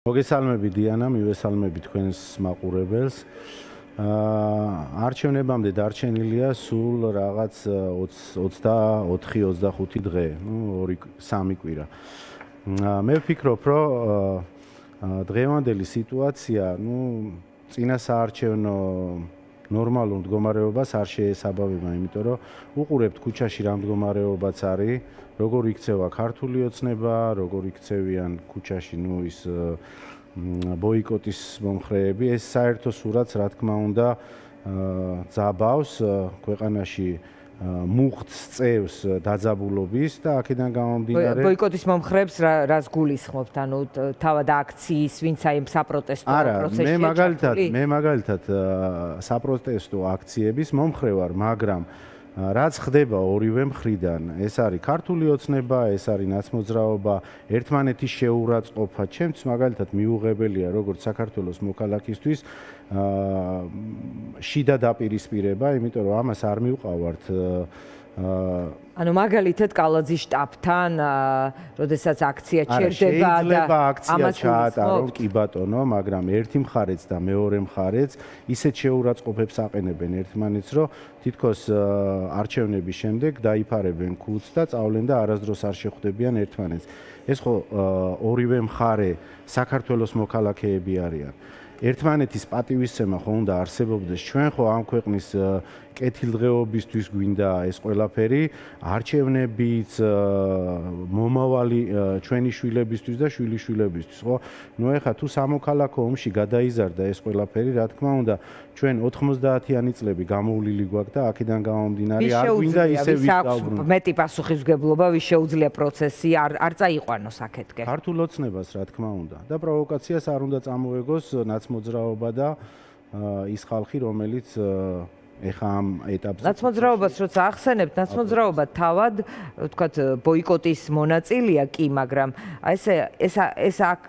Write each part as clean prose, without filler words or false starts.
მოგესალმებით დიანა, მივესალმები თქვენს მაყურებელს. არჩევნებამდე დარჩენილია სულ რაღაც 24-25 დღე, 2-3 კვირა. მე ვფიქრობ, რომ დღევანდელი სიტუაცია, წინა საარჩევნო ნორმალურ მდგომარეობას არ შეესაბამება, იმიტომ რომ უყურებთ ქუჩაში რა მდგომარეობაც არის, როგორ იქცევა ქართული ოცნება, როგორ იქცევიან ქუჩაში ის ბოიკოტის მომხრეები, ეს საერთო სურათს რა თქმა უნდა ძაბავს ქვეყანაში მუხტს წევს დაძაბულობის და აქედან გამომდინარე ბოიკოტის მომხრეებს რას გულისხმობთ? ანუ თავად აქციის, ვინც აი საპროტესტო პროცესში მე მაგალითად საპროტესტო აქციების მომხრე ვარ, მაგრამ რაც ხდება ორივე მხრიდან, ეს არის ქართული ოცნება, ეს არის ნაცმოძრაობა, ერთმანეთის შეურაცხყოფა, ჩემს მაგალითად მიუღებელია როგორც საქართველოს მოქალაქისთვის შიდა დაპირისპირება, იმიტომ რომ ამას არ მივყავართ ანუ მაგალითად კალაძის შტაბთან, როდესაც აქცია ჩერდება და შეიძლება აქცია ჩაატარო, კი ბატონო, მაგრამ ერთი მხარეც და მეორე მხარეც ისეთ შეურაცხყოფებს აყენებენ ერთმანეთს, რომ თითქოს არჩევნების შემდეგ დაიფარებენ ქუდს და წავლენ და არასდროს არ შეხვდებიან ერთმანეთს. ეს ხო ორივე მხარე საქართველოს მოქალაქეები არიან. ერთმანეთის პატივისცემა ხო უნდა არსებობდეს, ჩვენ ხო ამ ქვეყნის კეთილდღეობისთვის გვინდა ეს ყველაფერი, არჩევნებიც, მომავალი ჩვენი შვილებისთვის და შვილიშვილებისთვის, ხო? ეხლა თუ სამოქალაქო ომში გადაიზარდა ეს ყველაფერი, რა თქმა უნდა, ჩვენ 90-იანი წლები გამოვლილი გვაქვს და აქედან გამომდინარე არ გვინდა ისე ვისაუბროთ. მეტი პასუხისმგებლობა, ვის შეუძლია პროცესი არ წაიყვანოს აქეთკენ. ქართულ ოცნებას, რა თქმა უნდა, და პროვოკაციას არ უნდა წამოეგოს ნაცმოძრაობა და ის ხალხი, რომელიც ეხა ამ ეტაპზე ნაცმოძრაობას როცა ახსენებთ, ნაცმოძრაობა თავად, ვთქვათ, ბოიკოტის მონაწილეა კი, მაგრამ ეს აქ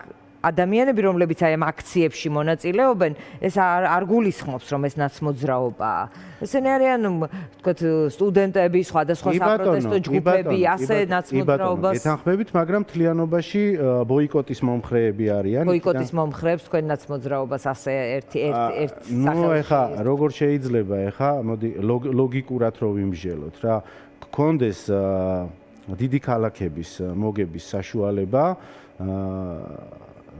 ადამიანები, რომლებიც აი ამ აქციებში მონაწილეობენ, ეს არ გულისხმობს, რომ ეს ნაცმოძრაობაა. ესენი არიან, ვთქვათ, სტუდენტები, სხვადასხვა საპროტესტო ჯგუფები, ასე ნაცმოძრაობას ეთანხმებით, მაგრამ მთლიანობაში ბოიკოტის მომხრეები არიან. ბოიკოტის მომხრეებს თქვენ ნაცმოძრაობას ასე ერთ სახელში. ეხა როგორ შეიძლება ეხა, მოდი ლოგიკურად რო ვიმსჯელოთ რა, გქონდეს დიდი ქალაქების მოგების საშუალება,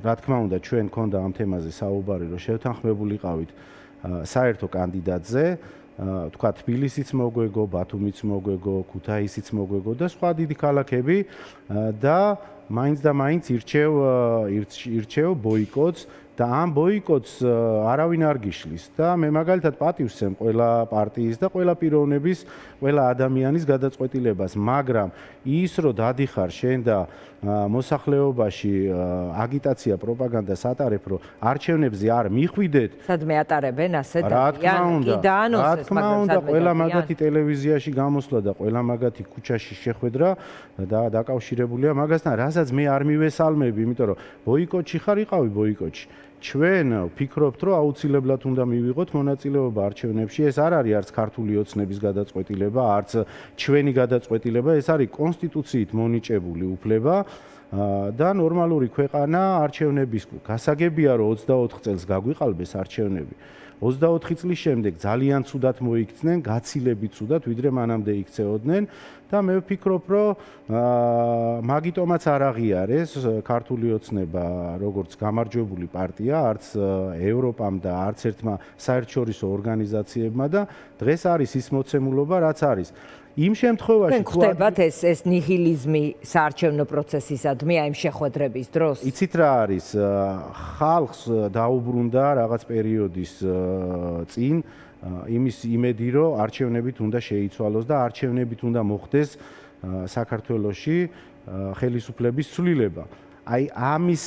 რა თქმა უნდა, ჩვენ გქონდა ამ თემაზე საუბარი, რომ შევთანხმებულიყავით საერთო კანდიდატზე, თქვა თბილისიც მოგვეგო, ბათუმიც მოგვეგო, ქუთაისიც მოგვეგო და სხვა დიდი ქალაქები და მაინც და მაინც ირჩევ ბოიკოტს და ამ ბოიკოტს არავინ არ გიშლის და მე მაგალითად პატივს ვცემ ყველა პარტიის და ყველა პიროვნების, ყველა ადამიანის გადაწყვეტილებას, მაგრამ ის რომ დადიხარ შენ და მოსახლეობაში აგიტაცია, პროპაგანდას ატარებ, რომ არჩევნებზე არ მიხვიდეთ. სადმე ატარებენ ასე დადიან, კი დაანონსეს, მაგრამ სადმე ყველა მაგათი ტელევიზიაში გამოსვლა და ყველა მაგათი ქუჩაში შეხვედრა და დაკავშირებულია მაგასთან, რასაც მე არ მივესალმები, იმიტომ რომ ბოიკოტში ხარ, იყავი ბოიკოტში. ჩვენ ვფიქრობთ, რომ აუცილებლად უნდა მივიღოთ მონაწილეობა არჩევნებში. ეს არ არის არც ქართული ოცნების გადაწყვეტილება, არც ჩვენი გადაწყვეტილება, ეს არის კონსტიტუციით მონიჭებული უფლება და ნორმალური ქვეყანა არჩევნების გასაგებია, რომ 24 წელს გაგვიყალბეს არჩევნები. 24 წლის შემდეგ ძალიან ცუდად მოიქცნენ, გაცილებით ცუდად, ვიდრე მანამდე იქცეოდნენ და მე ვფიქრობ, რომ მაგიტომაც არ აღიარეს ქართული ოცნება როგორც გამარჯვებული პარტია, არც ევროპამ და არც ერთმა საერთაშორისო ორგანიზაციებმა და დღეს არის ის მოცემულობა, რაც არის. იმ შემთხვევაში თუ ხდებათ ეს ნიჰილიზმი საარჩევნო პროცესისადმი აი შეხვედრების დროს. იცით რა არის? ხალხს დაუბრუნდა რაღაც პერიოდის წინ იმის იმედი, რომ არჩევნებით უნდა შეიცვალოს და არჩევნებით უნდა მოხდეს საქართველოში ხელისუფლების ცვლილება. აი ამის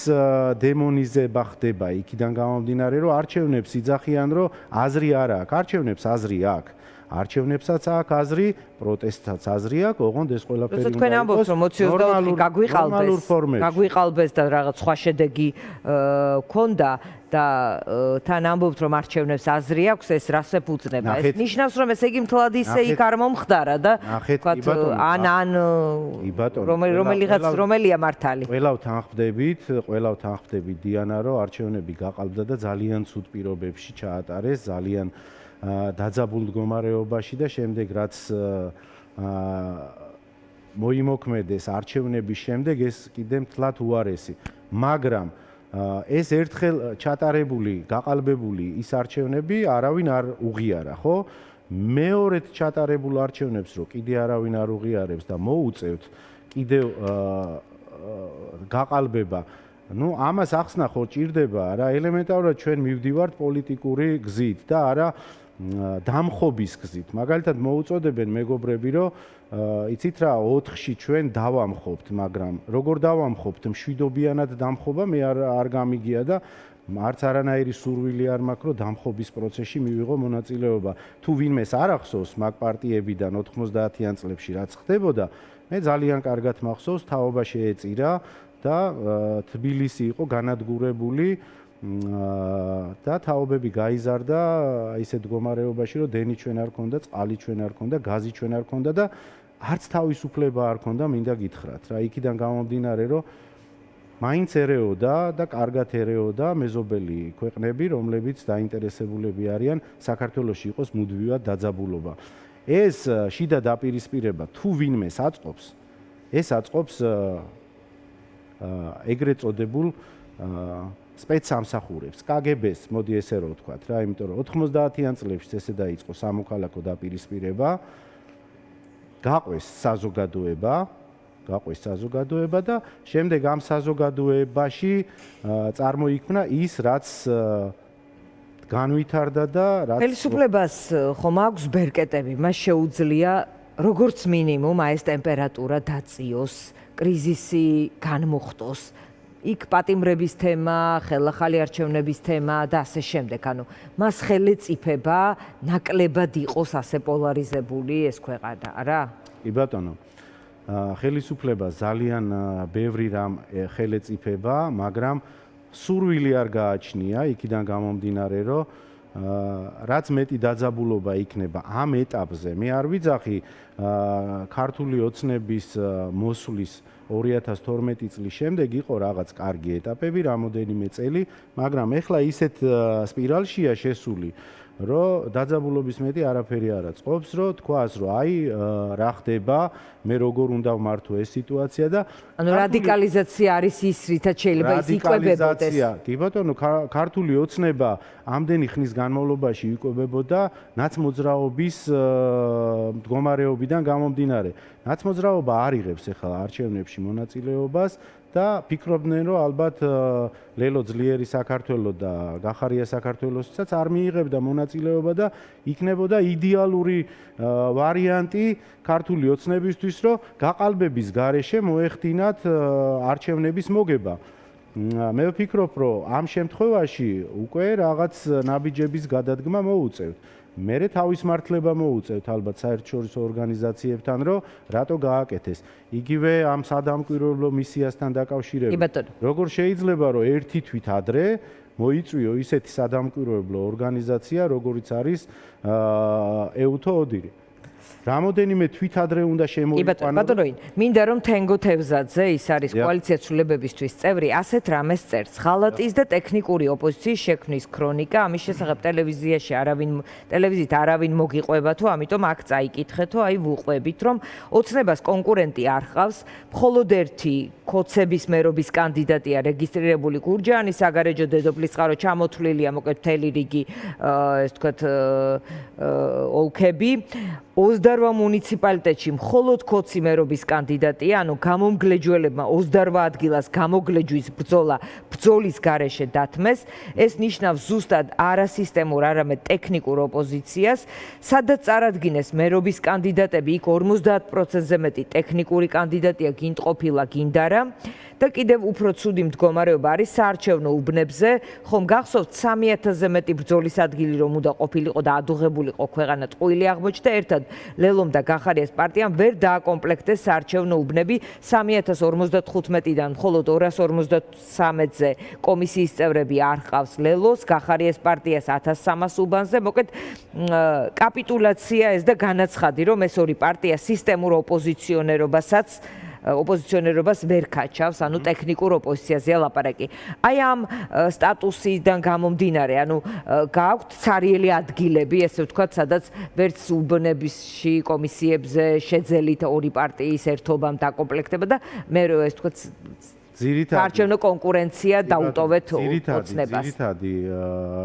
დემონიზება ხდება იქიდან გამომდინარე, რომ არჩევნებს იძახიან, რომ აზრი არ აქვს. არჩევნებს აზრი აქვს. არჩევნებსაც აქვს აზრი, პროტესტსაც აზრი აქვს, ოღონდ ეს ყველაფერი როცა თქვენ ამბობთ, რომ 24 გაგვიყალბეს და რაღაც სხვა შედეგი ქონდა და თან ამბობთ, რომ არჩევნებს აზრი აქვს, ეს რას ეფუძნება? ეს ნიშნავს, რომ ესე იგი მთლად ისე იქ არ მომხდარა და თქვათ ან რომელია მართალი? ყველავ თანხმდებით დიანა, რომ არჩევნები გაყალბდა და ძალიან ცუდ პირობებში ჩაატარეს, ძალიან დაძაბულ მდგომარეობაში და შემდეგ რაც მოიმოქმედეს არჩევნების შემდეგ ეს კიდე მთლად უარესი. მაგრამ ეს ერთხელ ჩატარებული, გაყალბებული ის არჩევნები არავინ არ უღიარა, ხო? მეორედ ჩატარებულ არჩევნებს რო კიდე არავინ არ უღიარებს და მოუწევთ კიდევ გაყალბება, ну, ამას ახსნა ხო ჭირდება, რა ელემენტარულად ჩვენ მივდივართ პოლიტიკური გზით და არა დამხობის გზით. მაგალითად მოუწოდებენ მეგობრები, რომ იცით რა 4-ში ჩვენ დავამხობთ, მაგრამ როგორ დავამხობთ? მშვიდობიანად დამხობა მე არ გამიგია და არც არანაირი სურვილი არ მაქვს, რომ დამხობის პროცესში მივიღო მონაწილეობა. თუ ვინმეს არ ახსოვს მაგ პარტიებიდან 90-იან წლებში რაც ხდებოდა, მე ძალიან კარგად მახსოვს, თაობა შეეწირა და თბილისი იყო განადგურებული და თაობები გაიზარდა ისეთ მდგომარეობაში, რომ დენი ჩვენ არ ქონდა, წყალი ჩვენ არ ქონდა, გაზი ჩვენ არ ქონდა და არც თავისუფლება არ ქონდა, მინდა გითხრათ რა. იქიდან გამომდინარე, რომ მაინც ერეოდა და კარგად ერეოდა მეზობელი ქვეყნები, რომლებიც დაინტერესებულები არიან საქართველოში იყოს მუდმივად დაძაბულობა. ეს შიდა დაპირისპირება თუ ვინმეს აწყობს, ეს აწყობს ეგრეთ წოდებულ სპეცსამსახურებს, KGB-ს, მოდი ესე რომ ვთქვათ რა, იმიტომ რომ 90-იან წლებში ესე დაიწყო სამოქალაქო დაპირისპირება, გაყვეს საზოგადოება და შემდეგ ამ საზოგადოებაში წარმოიქმნა ის, რაც განვითარდა და რაც ხელისუფლებას ხომ აქვს ბერკეტები, მას შეუძლია როგორც მინიმუმ აი ეს ტემპერატურა დაწიოს, კრიზისი განმოხტოს. იქ პატიმრების თემა, ხელახალი არჩევნების თემა და ასე შემდეგ. ანუ მას ხელი წიფება, ნაკლებად იყოს ასე პოლარიზებული ეს ქვეყანა, არა? კი ბატონო. ხელისუფლება ძალიან ბევრი რამ ხელი წიფება, მაგრამ სურვილი არ გააჩნია იქიდან გამომდინარე, რომ რაც მეტი დაძაბულობა იქნება ამ ეტაპზე. მე არ ვიძახი ქართული ოცნების მოსვლის 2012 წლის შემდეგ იყო რაღაც კარგი ეტაპები, რამოდენიმე წელი, მაგრამ ეხლა ისეთ სპირალშია შესული, რომ დაძაბულობის მეტი არაფერი არ აწყობს, რომ თქვას, რომ აი რა ხდება, მე როგორ უნდა ვმართო ეს სიტუაცია და ანუ რადიკალიზაცია არის ის, რითაც შეიძლება ის იკვებებოდეს. კი ბატონო, ქართული ოცნება ამდენი ხნის განმავლობაში იკვებებოდა ნაცმოძრაობის მდგომარეობიდან გამომდინარე. ნაცმოძრაობა არ იღებს ახლა არჩევნებში მონაწილეობას და ფიქრობდნენ, რომ ალბათ ლელო ძლიერი საქართველო და გახარია საქართველოსაც არ მიიღებდა მონაწილეობა და იქნებოდა idеალური ვარიანტი ქართული ოცნებისთვის, რომ გაყალბების გარეშე მოეხდინათ არჩევნების მოგება. მე ვფიქრობ, რომ ამ შემთხვევაში უკვე რაღაც ნაბიჯების გადადგმა მოუწევთ. მერე თავის მართლება მოუწევთ ალბათ საერთაშორისო ორგანიზაციებთან, რომ რატო გააკეთეს. იგივე ამ სადამკვირვებლო მისიასთან დაკავშირებით. როგორ შეიძლება, რომ ერთი თვით ადრე მოიწვიო ისეთი სადამკვირვებლო ორგანიზაცია, როგორიც არის EUTO ODIHR. რამოდენიმე თვით ადრე უნდა შემოიყვანოს. ბატონო, მინდა რომ თენგო თევზაძე, ის არის კოალიცია ცვლილებებისთვის წევრი, ასეთ რამეს წერს. ღალატის და ტექნიკური ოპოზიციის შექმნის ქრონიკა, ამის შესახებ ტელევიზიით არავინ მოგიყვება თუ, ამიტომ აქ წაიკითხეთო, აი ვუყვებით, რომ ოცნებას კონკურენტი არ ჰყავს, მხოლოდ ერთი ქოცების მერობის კანდიდატია რეგისტრირებული გურჯაანი, საგარეჯო დედოფლის წყარო ჩამოთვლილია, მოკლედ მთელი რიგი ეს თქვათ ოლქები. 28 მუნიციპალიტეტში მხოლოდ ქოცი მერობის კანდიდატია, ანუ გამომგლეჯველებმა 28 ადგილას გამოგლეჯვის ბრძოლის გარეშე დათმეს. ეს ნიშნავს ზუსტად არასისტემურ, არამედ ტექნიკურ ოპოზიციას, სადაც წარადგინეს მერობის კანდიდატები, იქ 50%-ზე მეტი ტექნიკური კანდიდატია, გინდ ყოფილა, გინდ არა. და კიდევ უფრო ცუდი მდგომარეობა არის საარჩევნო უბნებზე, ხომ გახსოვთ 3000-ზე მეტი ბრძოლის ადგილი რომ უნდა ყოფილიყო და ადუღებულიყო ქვეყანა ტყუილი აღმოჩნდა, ერთად ლელომ და გახარიას პარტიამ ვერ დააკომპლექტეს საარჩევნო უბნები 3055-დან მხოლოდ 253-ზე კომისიის წევრები არ ჰყავს ლელოს, გახარიას პარტიას 1300 უბანზე. მოკლედ კაპიტულაცია ეს და განაცხადი, რომ ეს ორი პარტია სისტემურ ოპოზიციონერობას ვერ ქაჩავს, ანუ ტექნიკურ ოპოზიციაზეა ლაპარაკი. აი ამ სტატუსიდან გამომდინარე, ანუ გააქვთ ცარიელი ადგილები, ესე ვთქვათ, სადაც ვერც უბნებში, კომისიებზე შეძელით ორი პარტიის ერთობამ დაკომპლექტება და მე ეს ვთქვათ საარჩევნო კონკურენცია დაუტოვეთ ოცნებას. ძირითადი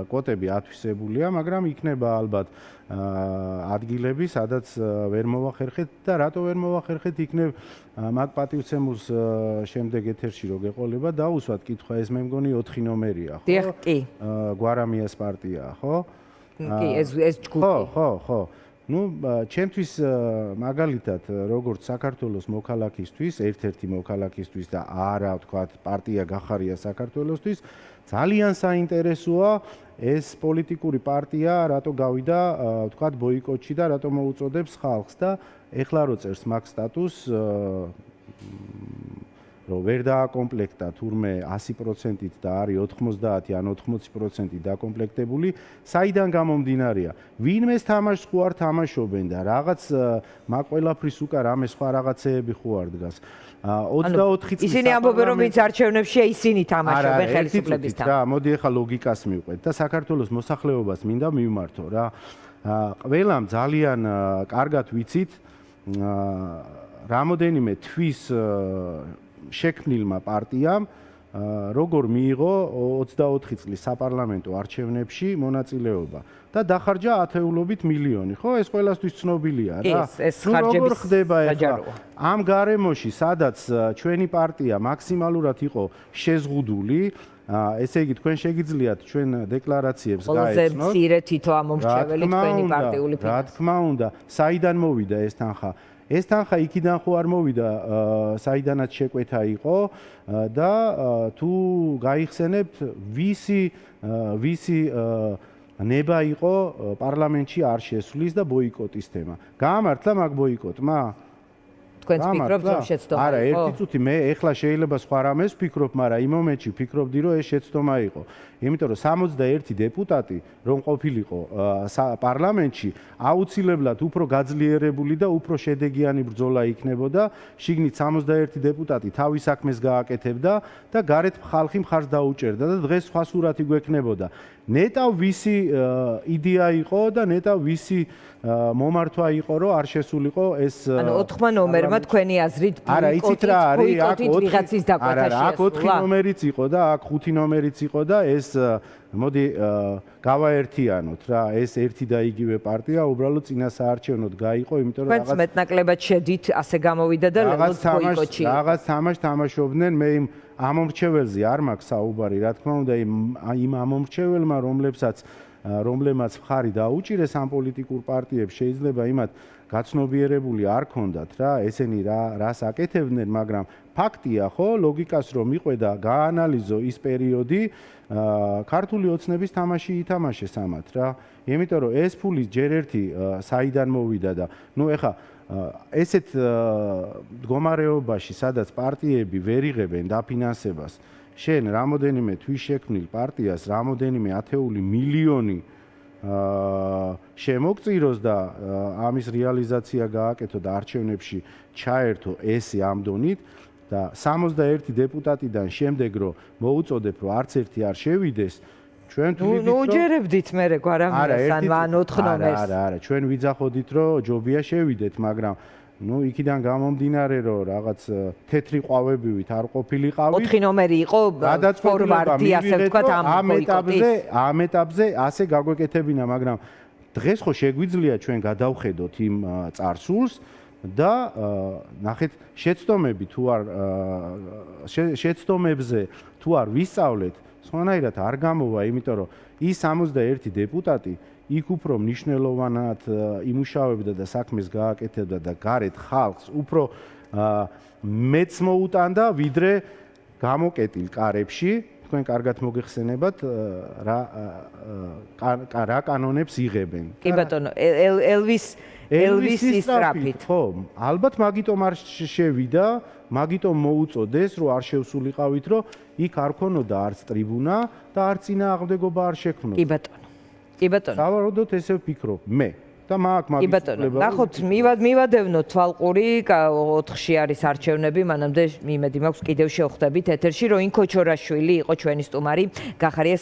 კვოტები ათვისებულია, მაგრამ იქნება ალბათ ადგილები, სადაც ვერ მოვახერხეთ და რატო ვერ მოვახერხეთ, იქნებ მაგ პატივცემულს შემდეგ ეთერში რო გეყოლება, დაუსვათ კითხვა, ეს მე მგონი 4 ნომერია, ხო? დიახ, კი. გვარამიას პარტიაა, ხო? კი, ეს ჯგუფი. ხო. Ну, ჩემთვის მაგალითად, როგორც საქართველოს მოქალაქისთვის, ერთ-ერთი მოქალაქისთვის და არა, ვთქვათ, პარტია გახარია საქართველოსთვის, ძალიან საინტერესოა ეს პოლიტიკური პარტია, რატო გავიდა, ვთქვათ, ბოიკოტში და რატო მოუწოდებს ხალხს და ეხლა რო წერს მაგ სტატუსს, რომ ვერ დააკომპლექტა თურმე 100%-ით და არის 90 ან 80% დაკომპლექტებული, საიდან გამომდინარეა? ვინმეს თამაშს ხო არ თამაშობენ და რაღაც მაგ ყველაფრის უკან რამე სხვა რაღაცეები ხო არ დგას. 24 წლის ისინი ამბობენ, რომ ვინც არჩევნებშია, ისინი თამაშობენ ხელისუფლებისთან. რა, მოდი ახლა ლოგიკას მივყვეთ და საქართველოს მოსახლეობას მინდა მივმართო რა. ყველამ ძალიან კარგად ვიცით რამოდენიმე თვის შექმნილმა პარტიამ როგორ მიიღო 24 წლის საპარლამენტო არჩევნებში მონაწილეობა და დახარჯა ათეულობით მილიონი, ხო? ეს ყველასთვის ცნობილია რა. ეს ხარჯების ხდება ახლა ამ გარემოში, სადაც ჩვენი პარტია მაქსიმალურად იყო შეზღუდული, ესე იგი თქვენ შეგიძლიათ ჩვენ დეკლარაციებს გაეცნოთ. ყველაზე მცირე თითო ამომრჩეველი თქვენი პარტიული ფინანსი. რა თქმა უნდა, საიდან მოვიდა ეს თანხა? ეს თანხა იქიდან ხო არ მოვიდა, საიდანაც შეკვეთა იყო და თუ გაიხსენებთ, ვისი ნება იყო პარლამენტში არ შესვლის და ბოიკოტის თემა. გაამართლა მაგ ბოიკოტმა? თქვენც ფიქრობთ, რომ შეცდომა იყო? არა, ერთი წუთი მე ეხლა შეიძლება სხვა რამეს ვფიქრობ, მაგრამ იმ მომენტში ვფიქრობდი, რომ ეს შეცდომა იყო. იმიტომ რომ 61 დეპუტატი რომ ყოფილიყო პარლამენტში, აუცილებლად უფრო გაძლიერებული და უფრო შედეგიანი ბრძოლა იქნებოდა. შიგნით 61 დეპუტატი თავის საქმეს გააკეთებდა და გარეთ ხალხი მხარს დაუჭერდა და დღეს სხვა სურათი გვექნებოდა. ნეტავ ვისი იდეა იყო და ნეტავ ვისი მომართვა იყო, რომ არ შესულიყო ეს. ანუ 4 ნომერმა თქვენი აზრით ბოიკოტით ვიღაცის დაკვეთა შეასრულა? აქ 4 ნომერიც იყო და აქ 5 ნომერიც იყო და ეს მოდი გავაერთიანოთ რა, ეს ერთი და იგივე პარტია უბრალოდ წინა საარჩევნოდ გაიყო, იმიტომ რომ რაღაც მეტნაკლებად შედით, ასე გამოვიდა და ლელოს ბოიკოტში. რაღაც თამაშს თამაშობდნენ, მე იმ ამომრჩეველზე არ მაქვს საუბარი, რა თქმა უნდა, იმ ამომრჩეველმა, რომლებმაც მხარი დაუჭირეს ამ პოლიტიკურ პარტიებს, შეიძლება იმათ გაცნობიერებული არ ქონდათ რა, ესენი რას აკეთებდნენ, მაგრამ ფაქტია, ხო, ლოგიკას რომ მიყვედა, გაანალიზო ის პერიოდი, ქართული ოცნების თამაში ითამაშეს ამათ რა. იმიტომ რომ ეს ფული ჯერ ერთი საიდან მოვიდა და ნუ ეხა ესეთ მდგომარეობაში, სადაც პარტიები ვერ იღებენ დაფინანსებას, შენ რამოდენიმე თვის შექმნილ პარტიას რამოდენიმე ათეული მილიონი შემოგწიროს და ამის რეალიზაცია გააკეთო და არჩევნებში ჩაერთო ესე ამ დონით და 61 დეპუტატიდან შემდეგ რომ მოუწოდებ რომ არც ერთი არ შევიდეს, ჩვენ თვლით რომ უჯერებდით მე გვარამიას ან 4 ნომერს. არა, ჩვენ ვიძახოდით რომ ჯობია შევიდეთ, მაგრამ ну, იქიდან გამომდინარე, რომ რაღაც თეთრი ყვავებივით არ ყოფილიყავით. 4 ნომერი იყო ფორვარდი, ასე ვთქვათ, ამ ბოიკოტის. ამ ეტაპზე ასე გაგვეკეთებინა, მაგრამ დღეს ხო შეგვიძლია ჩვენ გადავხედოთ იმ წარსულს და ნახეთ შეცდომები თუ არ შეცდომებზე თუ არ ვისწავლეთ, სხვანაირად არ გამოვა, იმიტომ რომ ის 61 დეპუტატი იქ უფრო მნიშვნელოვნად იმუშავებდა და საქმეს გააკეთებდა და გარეთ ხალხს უფრო მეც მოუტანდა, ვიდრე გამოკეტილ კარებში, თქვენ კარგად მოგეხსენებათ რა კანონებს იღებენ. კი ბატონო, ელვისის სწრაფით. ხო, ალბათ მაგიტომ არ შევიდა, მაგიტომ მოუწოდეს, რომ არ შევსულიყავით, რომ იქ არ ქონოდა არც ტრიბუნა და არც წინააღმდეგობა არ შექმნოდა. კი ბატონო. კი ბატონო. სავარაუდოდ ესე ვფიქრობ მე. და მაგ კი ბატონო, ნახოთ, მივადევნოთ თვალყური, 4-ში არის არჩევნები, მანამდე იმედი მაქვს კიდევ შევხვდებით ეთერში, რომ ინქო ჩორაშვილი იყო ჩვენი სტუმარი, გახარია